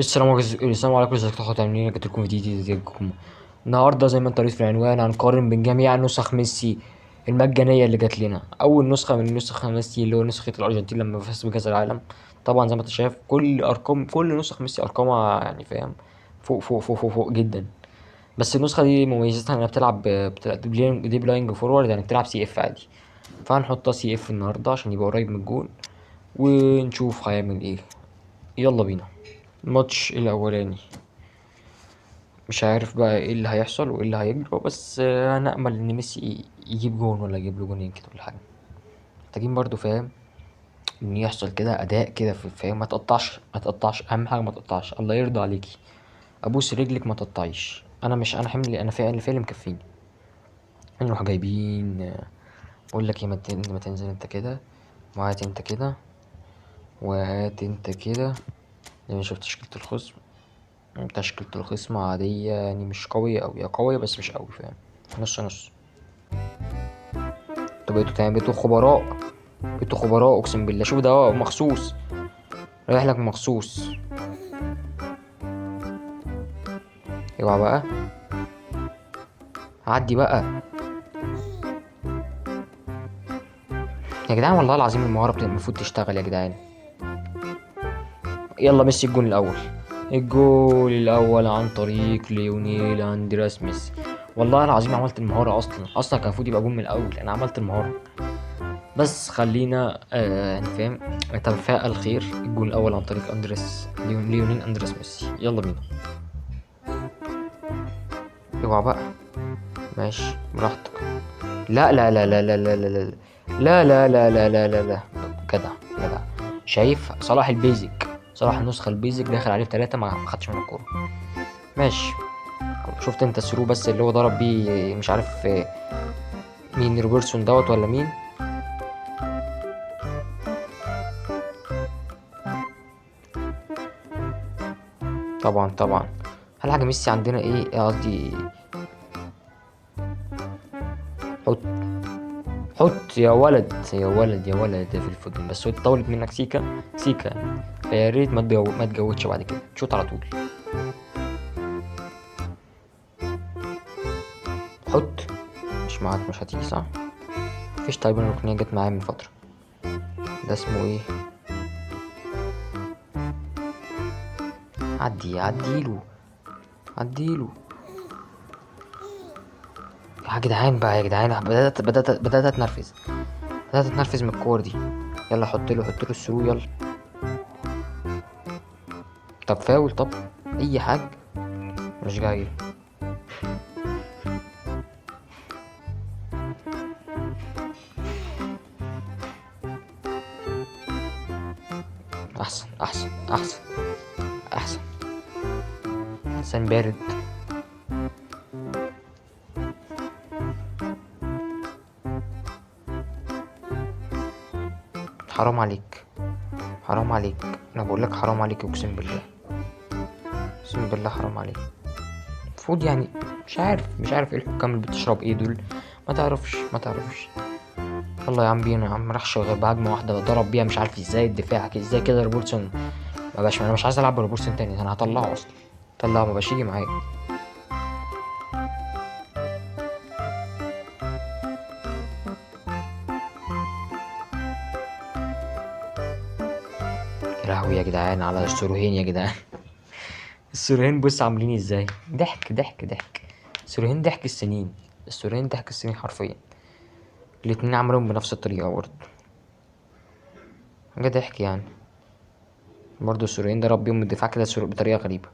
السلام عليكم، ازيكم عاملين؟ جبت لكم فيديو جديد. النهارده زي ما انت قريت في العنوان هنقارن بين جميع نسخ ميسي المجانيه اللي جات لنا. اول نسخه من نسخ ميسي اللي هو نسخه الارجنتين لما فاز بكاس العالم. طبعا زي ما انت شايف كل ارقام كل نسخ ميسي ارقامها يعني فاهم، فوق فوق فوق فوق, فوق جدا. بس النسخه دي مميزتها انها بتلعب ديب لاينج فورورد، يعني بتلعب سي اف عادي. فهنحطها سي اف النهارده عشان يبقى قريب من الجول ونشوف هيعمل ايه. يلا بينا. الماتش الاولاني مش عارف بقى ايه اللي هيحصل وايه اللي هيجرى، بس هنأمل ان ميسي يجيب جون ولا يجيب له جونين كده ولا حاجه. محتاجين برضو فاهم ان يحصل كده اداء كده فاهم، ما تقطعش اهم حاجه، ما تقطعش. الله يرضى عليكي، ابوس رجلك ما تقطعيش. انا مش انا حملي، انا فعلا مكفيني. نروح جايبين اقول لك ايه، ما تنزل انت كده، وهات انت كده، وهات انت كده. يعني شوف تشكيلة الخصم. تشكيلة الخصم عادية يعني، مش قوية أوي، هي قوية بس مش أوي فاهم، نص نص. انتوا بقيتوا خبراء، بقيتوا خبراء اقسم بالله. شوف ده مخصوص، رايح لك مخصوص. اوعى بقى، عدي بقى يا جدعان. والله العظيم المهارة المفروض تشتغل يا جدعان. يلا ميسي الجون الاول، الجول الاول عن طريق ليونيل اندرياس ميسي. والله العظيم عملت المهارة، اصلا كان المفروض يبقى جون من الاول، انا عملت المهارة. بس خلينا يعني فاهم، نتفائل خير. الجون الاول عن طريق ليونيل اندرياس ميسي. يلا بينا. اوعى بقى، ماشي براحتك. لا لا لا لا لا لا لا لا لا لا لا لا لا لا. جدع جدع. شايف صلاح البيزك، صلاح النسخة البيزك داخل عليه بتلاتة ما خدش من الكورة. ماشي. شفت انت الثرو بس اللي هو ضرب بيه، مش عارف مين، روبرتسون دوت ولا مين. طبعا. هل حاجة ميسي عندنا ايه قصدي؟ حط حط يا ولد يا ولد يا ولد في الفوتبول، بس هو طولت منك سيكا سيكا. فيا ريت ما تجودش بعد كده، شوط على طول. حط. مش معاك، مش هتيجي صح. مفيش تقريبا ركنية جت معايا من فترة. ده اسمه ايه؟ عديله عديله. يا جدعان بقى يا جدعان، بدأت اتنرفز، من الكور دي. يلا حط له الثرو يلا. طب فاول، طب اي حاجة. مش جاي. احسن. احسن. انسان بارد. حرام عليك، حرام عليك. انا بقول لك حرام عليك، اقسم بالله، اقسم بالله حرام عليك. المفروض يعني، مش عارف ايه الحكام اللي بتشرب ايه دول. ما تعرفش. يلا يا عم بينا يا عم، راحش غير بهجمة واحدة ضرب بيها، مش عارف ازاي الدفاع ازاي كده روبرتسون. ما بقاش، انا مش عايز العب بروبرتسون تاني، انا هطلعه اصلا. طلعه، ما بقاش يجي معايا. يا لهوي يا جدعان على السروهين يا جدعان. السروهين بص عاملين ازاي، ضحك. السروهين ضحك السنين حرفيا. الاتنين عملهم بنفس الطريقة برضه، حاجة ضحك يعني. برضه السوريين ضرب بيهم الدفاع كده بطريقة غريبة.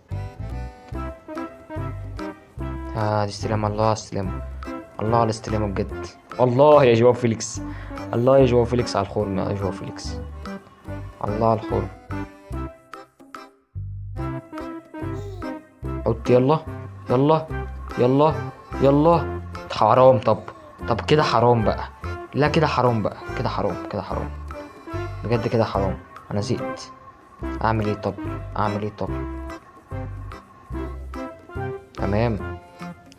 دي استلام، الله على استلامه، الله على استلامه بجد. الله يا جواو فيليكس، الله يا جواو فيليكس على الخرم، يا جواو فيليكس، الله على الخرم. حط يلا يلا يلا يلا. حرام. طب كده حرام بقى. لا كده حرام بقى، كده حرام بجد، كده حرام. انا زهقت. اعمل ايه طب. تمام.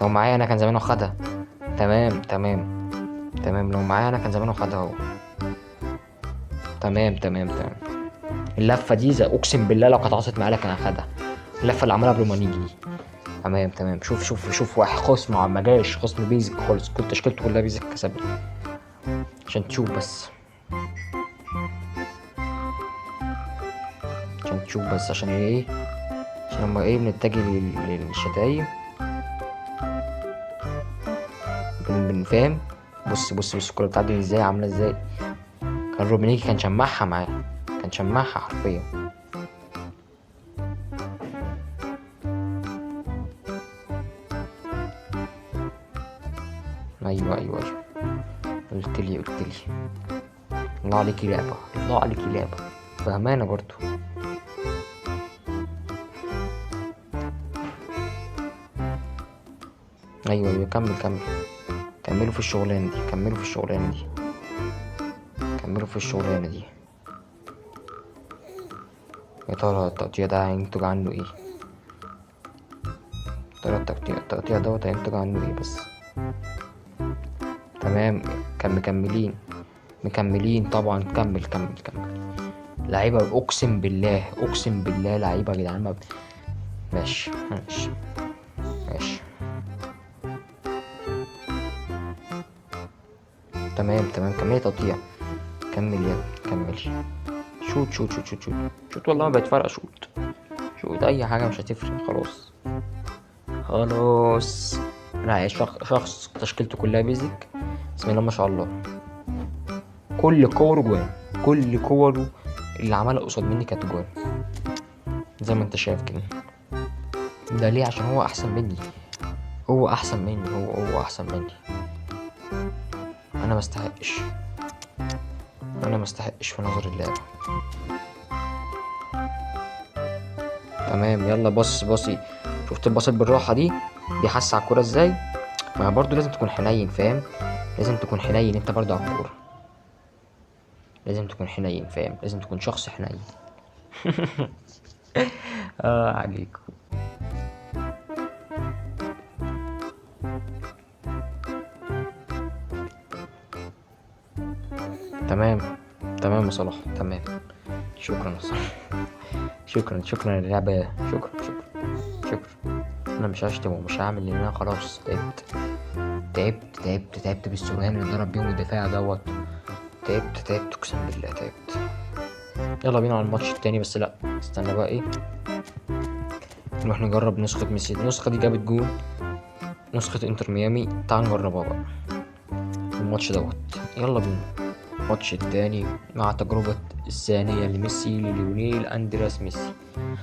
لو معايا انا كان زمانه خدها. تمام لو معايا انا كان زمانه خدها اهو. تمام. اللفه دي اقسم بالله لو كانت عصت معايا كان اخدها. اللفه اللي عملها قبل ما نيجي دي. تمام تمام. شوف واحد خصم ما جاش، خصم بيزك خالص، كنت تشكيلته كلها بيزك كسبني. عشان تشوف بس، عشان ايه، عشان لما ايه بنتجه للشتايم بنفهم. بص الكورة بتعدي ازاي، عاملة ازاي. كان روبنيكي كان شمعها معاه، كان شمعها حرفيا. ايوه قلتلي الله عليكي لعبة فهمانة برضو. ايوه كملوا في الشغلانة دي. يا ترى التقطيع ده هينتج عنه ايه؟ التقطيع دوت هينتج عنه ايه بس. تمام. مكملين طبعا. كمل. لعيبة اقسم بالله لعيبة يا جدعان. ماشي. تمام كملي تقطيع. كمل. شوت والله ما بيتفرق. شوت اي حاجة مش هتفرق. خلاص. لا شخص تشكيلته كلها بيزك، بسم الله ما شاء الله. كل كوره اللي عملها قصاد مني كانت جوان، زي ما انت شايف كده. ده ليه؟ عشان هو احسن مني. هو احسن مني. انا ما استحقش في نظر اللعبة. تمام. يلا بصي. شفت الباصات بالراحة دي حس على الكورة ازاي. ما برضو لازم تكون حنين، فاهم؟ انت برضو على الكورة لازم تكون حنين، فاهم؟ لازم تكون شخص حنين. عليكم. تمام يا صلاح. تمام. شكرا يا صلاح. شكرا للعبة. شكرا. انا مش هشتم ومش هعمل، لان انا خلاص تعبت بالسرعان اللي ضرب بيهم الدفاع دوت. تعبت اقسم بالله تعبت. يلا بينا على الماتش التاني، بس لا استنى بقى ايه، نروح نجرب نسخة ميسي. النسخة دي جابت جول، نسخة انتر ميامي. تعال نجربها بقى الماتش دوت. يلا بينا الماتش التاني مع تجربة الثانية لميسي لليونيل أندرياس ميسي.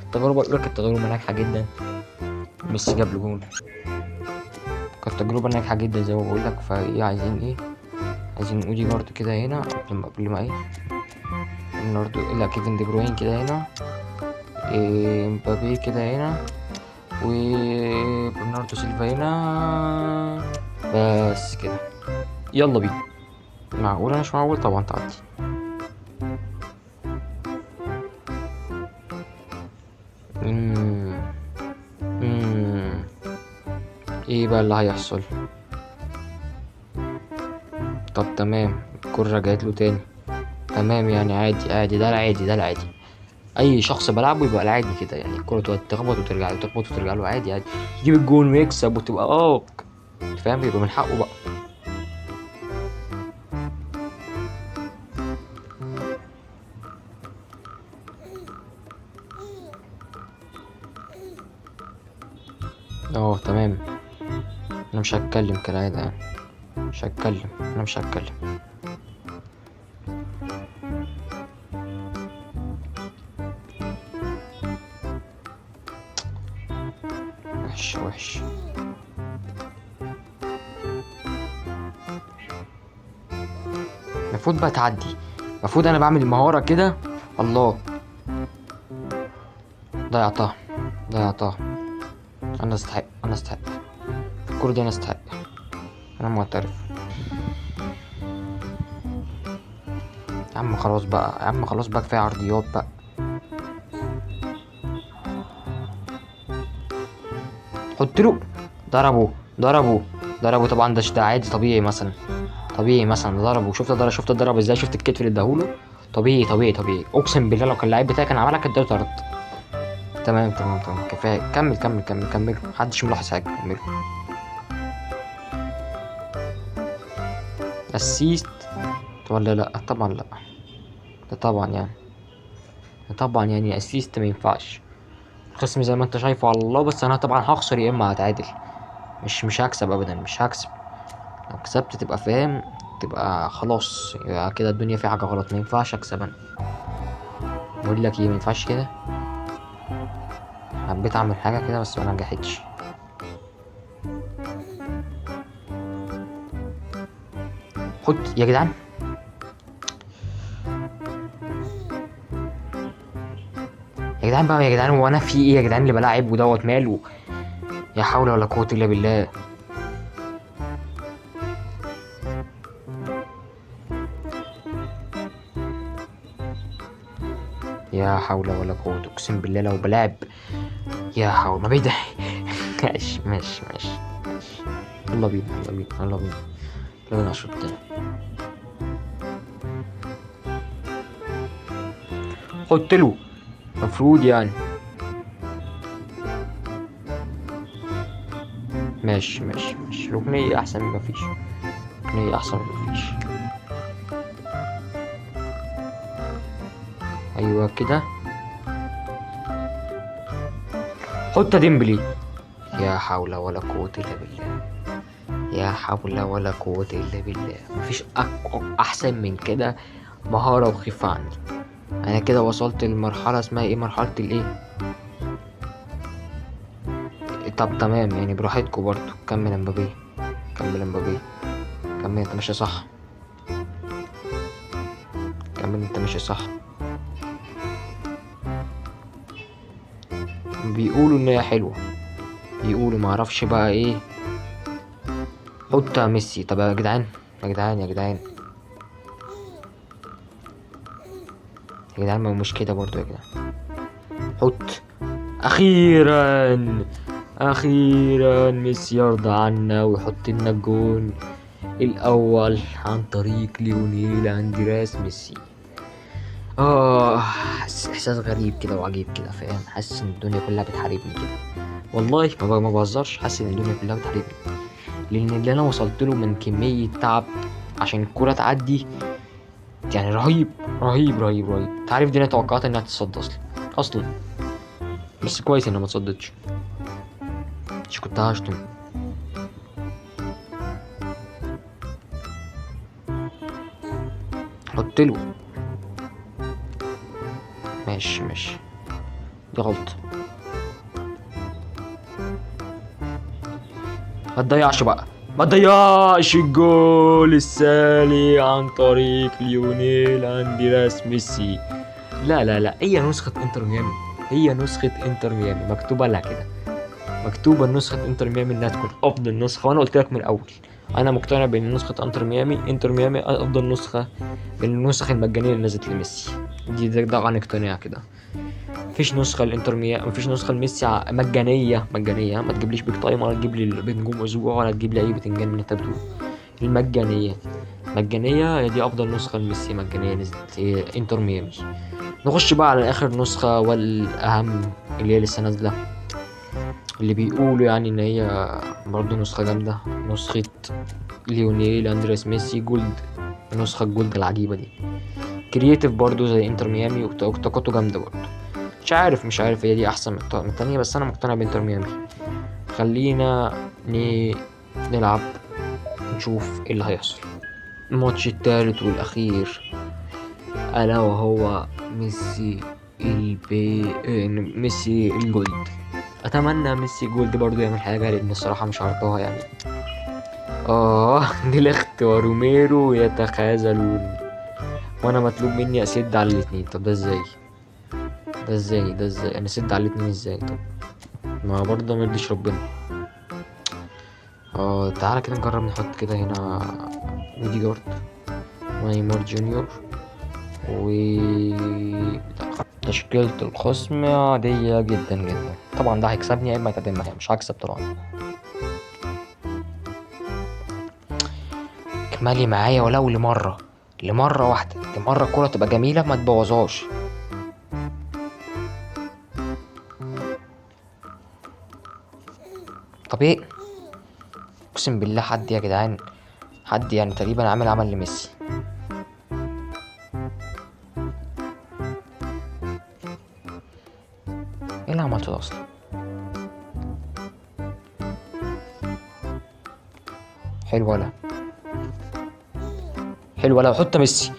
التجربة الأولى كانت تجربة ناجحة جدا، ميسي جاب له جول. كانت تجربة ناجحة جدا زي ما بقولك. فايه عايزين نقول ايجارد كده هنا قبل ما ايه النهارده. لا كيفن دي بروين كده هنا، مبابي كده هنا، وبرناردو سيلفا هنا. بس كده. يلا بينا. معقول؟ انا مش معقول طبعا تعدي. ايه بقى اللي هيحصل؟ طب تمام. الكرة جات له تاني. تمام يعني عادي. ده العادي. اي شخص بلعبه يبقى العادي كده، يعني الكرة تخبط وترجع له عادي. يجيب الجون ويكسب وتبقى فاهم، يبقى من حقه بقى. تمام. انا مش هتكلم كالعادة يعني. مش هتكلم. وحش. المفروض بقى تعدي. المفروض انا بعمل المهارة كده. الله، ضيعتها. انا استحق الكرة دي. انا استحق. انا معترف. يا عم خلاص بقى كفاية عرضيات بقى. حط له. ضربه طبعا. ده عادي طبيعي مثلا ضربه. شفت ضرب ازاي؟ شفت الكتف اللي اداهوله؟ طبيعي. اقسم بالله لو كان اللعيب بتاعي كان عملها كان اداله طرد. تمام تمام تمام، كفايه. كمل كمل كمل كمل، محدش ملاحظ حاجه، كمل. اسيست ولا لا؟ طبعا لا. ده طبعا يعني، طبعا يعني اسيست ما ينفعش. الخصم زي ما انت شايفه على الله، بس انا طبعا هخسر يا اما هتعادل. مش هكسب ابدا، مش هكسب. لو كسبت تبقى فاهم، تبقى خلاص يبقى كده الدنيا فيها حاجه غلط. ما ينفعش اكسب انا. بقول لك ايه، ما ينفعش كده. حبيت اعمل حاجه كده بس ما نجحتش. خد يا جدعان. يا جدعان بقى، يا جدعان هو انا في ايه يا جدعان اللي بلاعب ودوت ماله؟ يا حول ولا قوه الا بالله. يا حول ولا قوه، اقسم بالله لو بلاعب. يا حول ما بيده. ماشي ماشي ماشي ماشي. يلا بينا يلا بينا يلا بينا. يلا بينا اشرب تاني. قلت له مفروض يعني. ماشي ماشي ماشي، ركنية احسن من مفيش. ركنية احسن من مفيش. ايوه كده. حط ديمبلي. يا حول ولا قوة الا بالله. يا حول ولا قوة الا بالله. مفيش احسن من كده. مهارة وخفة عندي. انا كده وصلت لمرحلة اسمها ايه، مرحلة الايه. طب تمام يعني، براحتكوا برضو. كمل امبابي. كمل امبابي. كمل، انت ماشي صح. كمل انت ماشي صح. بيقولوا ان هي حلوة. بيقولوا، معرفش بقى ايه. حط ميسي. طب يا جدعان، يا جدعان يا جدعان يا جدعان، ما هو مش كده برضو يا جدعان. حط. اخيرا. اخيرا ميسي يرضى عنا ويحط لنا الجون الاول عن طريق ليونيل اندرياس ميسي. حاسس احساس غريب كده وعجيب كده، فاهم؟ حاسس ان الدنيا كلها بتحاربني كده. والله ما بهزرش، حاسس ان الدنيا كلها بتحاربني. لان اللي انا وصلت له من كمية تعب عشان الكرة تعدي يعني رهيب رهيب رهيب رهيب. انت عارف دي انا توقعت انها تتصد اصلا. بس كويس انها ما تصدتش. مش كنت هشتم. حط له. ماشي ماشي. دي غلطة. ما تضيعش بقى. ما تضيعش الجول الثاني عن طريق ليونيل اندرياس ميسي. لا لا لا، هي نسخة انتر ميامي. هي نسخة انتر ميامي مكتوبة لها كده. مكتوبة نسخة انتر ميامي انها تكون افضل نسخة، وانا قلت لك من الاول. انا مقتنع بان نسخة انتر ميامي افضل نسخة من النسخ المجانية اللي نزلت لميسي. ده عن اقتناع كده. مفيش نسخة الانتر ميامي، مفيش نسخة لميسي مجانية مجانية. ما تجيبليش بيك تايم، ولا تجيب لي بنجوم اسبوع، ولا تجيب لي اي بتنجان من اللي انت بتقوله. المجانية. مجانية هي دي افضل نسخة لميسي مجانية نزلت، هي انتر ميامي. نخش بقى على اخر نسخة والاهم، اللي هي لسه نازلة. اللي بيقولوا يعني ان هي برضه نسخة جامدة. نسخة ليونيل اندريس ميسي جولد. النسخة الجولد العجيبة دي. كرييتيف برضه زي انتر ميامي، وطاقته جامدة برضه. مش عارف هي دي احسن من التانية، بس انا مقتنع بانتر ميامي. خلينا نلعب. نشوف ايه اللي هيحصل. الماتش التالت والاخير، الا وهو ميسي ميسي الجولد. اتمنى ميسي جولد برضو يعمل حاجه، لان الصراحه مش عارضاها يعني. ديليخت وروميرو يتخاذلون، وانا مطلوب مني اسد على الاتنين. طب ده ازاي؟ ده ازاي انا اسد على الاتنين ازاي؟ طب ما برضه ما يرضيش ربنا. تعالى كده نجرب نحط كده هنا اوديجارد ونيمار جونيور و تشكيلة الخصم عادية جدا جدا. طبعا ده هيكسبني يا اما يتقدم، مش هكسب طبعا. اكملي معايا ولو لمرة واحدة. لمرة الكورة تبقى جميلة، ما تبوظهاش. طب ايه، اقسم بالله حد يا جدعان، حد يعني تقريبا عمل لميسي. ايه اللي عملته ده اصلا؟ حلو ولا حلو ولا حط ميسي.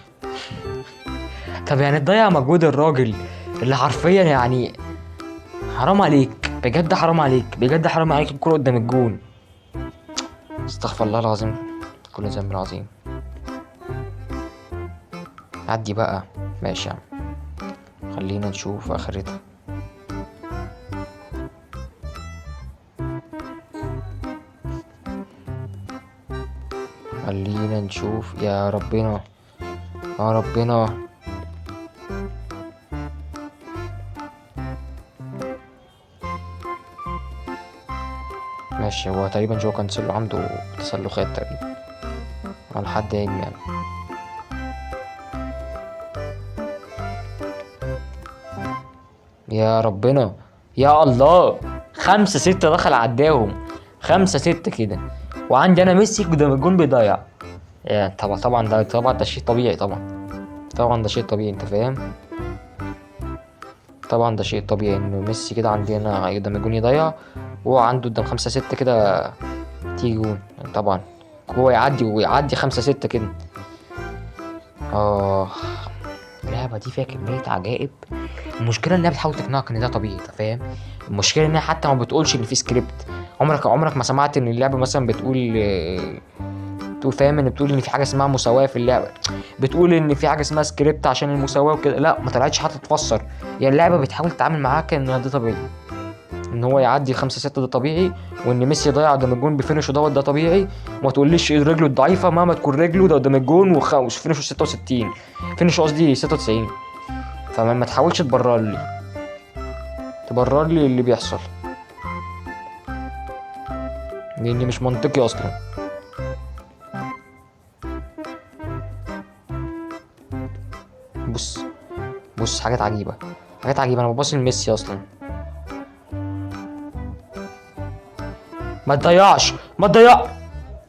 طب يعني تضيع مجهود الراجل اللي حرفيا يعني، حرام عليك بجد، حرام عليك بجد، حرام عليك الكرة قدام الجون. استغفر الله العظيم، كل ذنب العظيم. عدي بقى، ماشي يا عم، خلينا نشوف اخرتها. خلينا نشوف يا ربنا، يا ربنا. ماشي، هو تقريبا جو كانسيلو عنده تسلخات تقريبا على حد علمي يعني. يا ربنا، يا الله، 5-6 دخل عداهم، 5-6 كده، وعندي انا ميسي قدام الجون بيضيع. يعني طبعا ده شيء طبيعي، طبعا ده شيء طبيعي، انت فاهم. طبعا ده شيء طبيعي ان ميسي كده عندنا قدام الجون يضيع، وهو عنده قدام 5-6 كده تيجي جون يعني. طبعا هو يعدي 5-6 كده. اه، اللعبة دي فيها كمية عجائب. المشكلة انها بتحاول تقنعك ان ده طبيعي، انت فاهم. المشكلة انها حتى ما بتقولش ان في سكريبت. عمرك ما سمعت ان اللعبة مثلا بتقول فاهم، ان بتقول ان في حاجة اسمها مساواة في اللعبة، بتقول ان في حاجة اسمها سكريبت عشان المساواة وكده. لا، ما طلعتش حتى تفسر. يعني اللعبة بتحاول تتعامل معاك ان ده طبيعي، ان هو يعدي 5-6 ده طبيعي، وان ميسي يضيع قدام الجون بفينش ده طبيعي. وما تقوليش ايه رجله الضعيفة مهما تكون رجله ده قدام الجون وفينشه 66، فينش قصدي 96. فما تحاولش تبرر لي اللي بيحصل، لان مش منطقي اصلا. بص، بص، حاجات عجيبه، حاجات عجيبه. انا ببص لميسي اصلا. ما تضيع،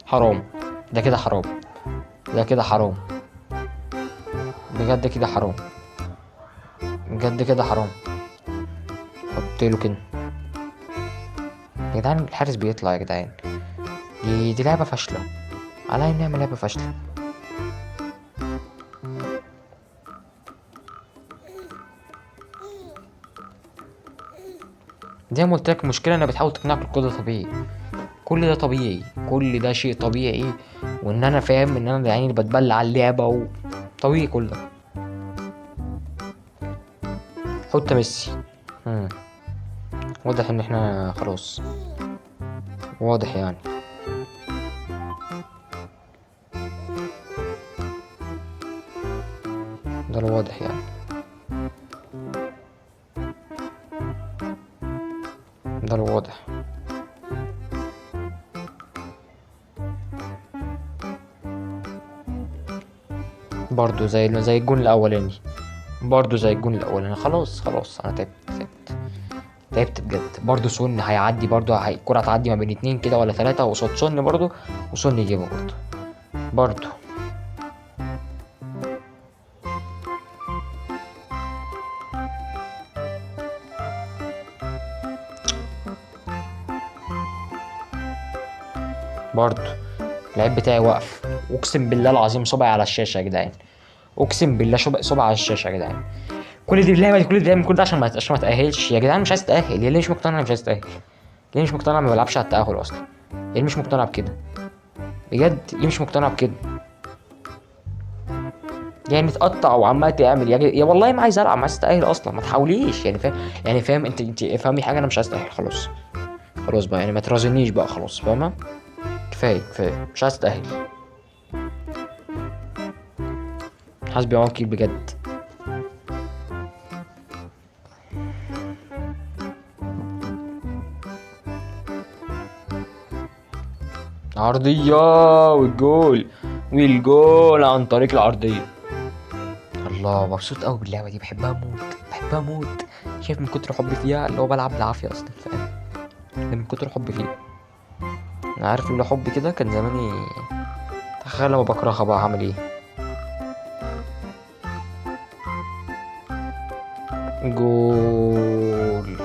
حرام، ده كده حرام، ده كده حرام، بجد كده حرام، بجد كده حرام. حط له كده يا جدعان، الحارس بيطلع يا جدعان. دي لعبه فاشله، على ان نعمل لعبه فاشله. زي ما قلت لك، المشكله انها بتحاول تقنعك الكل ده طبيعي، كل ده طبيعي، كل ده شيء طبيعي، وان انا فاهم ان انا يعني بتبلع على اللعبه طبيعي كل ده. حط ميسي. مم. واضح ان احنا خلاص، واضح يعني. ده الواضح يعني، ده الواضح. برضو زي الجون الاولاني، برضو زي الجون الاولاني. خلاص انا تعبت بجد. برضو سون هيعدي، برضو الكرة هتعدي ما بين 2 كده ولا 3 وصوت سون برضو، وسون يجيبها برضو. برضو اللعيب بتاعي واقف، اقسم بالله العظيم صبعي على الشاشة يا جدعان، اقسم بالله صبعي على الشاشة يا جدعان. كل ده عشان ما تأهلش يا جدعان. مش عايز تأهل، ليه مش مقتنع؟ مش عايز تأهل ليه؟ مش مقتنع؟ ما بلعبش على التأهل اصلا. ليه مش مقتنع بكده؟ بجد ليه مش مقتنع بكده؟ يعني تقطع وعمال تعمل يا والله ما عايز العب، ما عايز تأهل اصلا، ما تحاوليش يعني، فاهم يعني، فاهم انت افهمي حاجه، انا مش عايز تأهل خلاص. خلاص بقى يعني، ما ترازنيش بقى خلاص، فاهمه؟ كفايه مش عايز تأهل. حسبي الله وكيل بجد. عرضيه والجول عن طريق العرضيه. الله، مبسوط قوي باللعبه دي، بحبها موت. شايف من كتر حبي فيها اللي هو بلعب بالعافيه اصلا، فاهم؟ ده من كتر حبي فيها. انا عارف ان حب كده كان زماني. تخيل لما بكرهها بقى هعمل ايه. جول.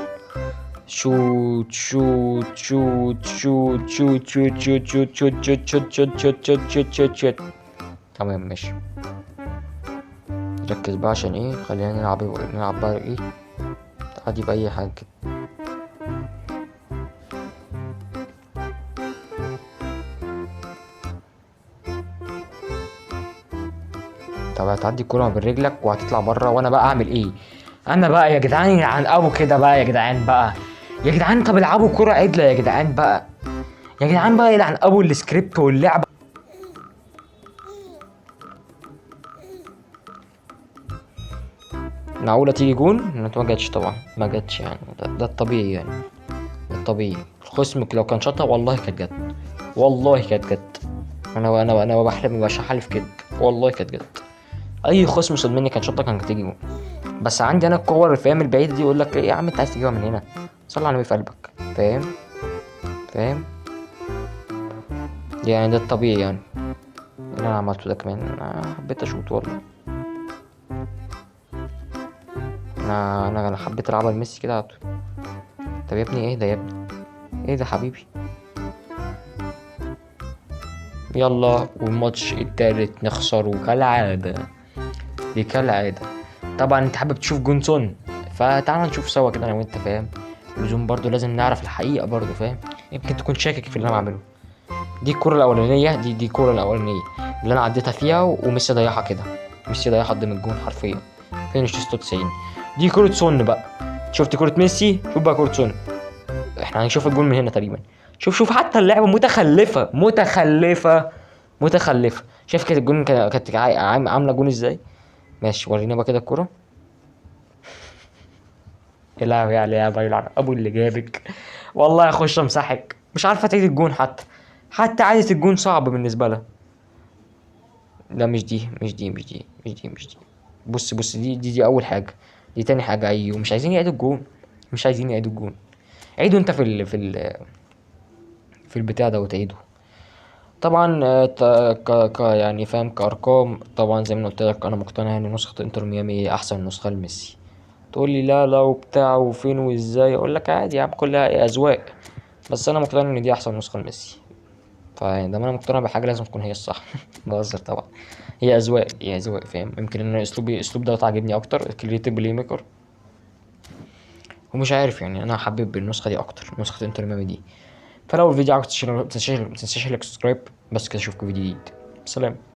شوت شوت شوت شوت شوت شوت شوت شوت شوت شوت شوت شوت شوت شوت شوت شوت شوت. تمام ماشي. ركز بقى عشان ايه، خلينا نلعب بقى ايه عادي بأي حاجة كده. طب هتعدي الكورة برجلك وهتطلع بره وانا بقى اعمل ايه؟ انا بقى يا جدعان يلعن ابو كده بقى يا جدعان بقى. يا جدعان طب العبوا كورة عدلة يا جدعان بقى. يا جدعان بقى يلعن ابو السكريبت واللعبة. معقولة تيجي جون؟ ما جاتش طبعا، ما جاتش يعني. ده الطبيعي يعني. ده الطبيعي. الخصم لو كان شاطها والله كانت جت. والله كانت جت. انا بحلم مش هحلف كده. والله كانت جت. اي خصم قصاد مني كان شاطها كانت هتيجي جون. بس عندي انا الكور الفهم البعيدة دي يقول لك ايه يا عم انت عايز تجيبها من هنا. صلي على النبي في قلبك. فاهم. فاهم. يعني ده الطبيعي يعني. اللي انا عملته ده كمان انا حبيت اشوط والله. انا حبيت العبها لميسي كده على طول. طب يا ابني ايه ده يا ابني. ايه ده حبيبي. يلا والماتش التالت نخسره كالعادة. دي كالعادة. طبعا انت حابب تشوف جونسون. فتعال نشوف سوا كده انا وانت فاهم. لزوم برضو لازم نعرف الحقيقة برضو فاهم. يمكن تكون شاكك في اللي انا بعمله. دي الكرة الأولانية دي الكرة الأولانية اللي أنا عديتها فيها وميسي ضيعها كده. ميسي ضيعها قدام الجون حرفيا. فينش 96. دي كرة سون بقى. شفت كرة ميسي شوف بقى كرة سون. احنا هنشوف الجون من هنا تقريبا. شوف حتى اللعبة متخلفة متخلفة. متخلفة. شايف كده الجون كانت عاملة جون ازاي. ماشي ورينا بقى كده الكرة. يا لهوي يا لعبة يلعب ابو اللي جابك. والله اخش امسحك مش عارفة تعيد الجون حتى عادة الجون صعب بالنسبة لها. لا مش دي. بص دي اول حاجه. دي تاني حاجه ايوه مش عايزين يعيدوا الجون. مش عايزين يعيدوا الجون. عيدوا انت في البتاع ده وتعيدوا. طبعا يعني فاهم كارقام طبعا زي ما قلت لك انا مقتنع ان نسخه انتر ميامي هي احسن نسخه لميسي. تقول لي لا وبتاع وفين وازاي اقول لك عادي يا عم كلها اذواق. بس انا مقتنع ان دي احسن نسخه لميسي. فلما انا مقتنع بحاجه لازم تكون هي الصح. بهزر طبعا. هي اذواق فاهم. يمكن ان اسلوب دوت عاجبني اكتر الكريتيف بلاي ميكر. ومش عارف يعني انا حابب النسخه دي اكتر نسخه انتر ميامي دي. فلو الفيديو عجبك متنساش لايك سبسكرايب. بس كده اشوفكم فيديو جديد. سلام.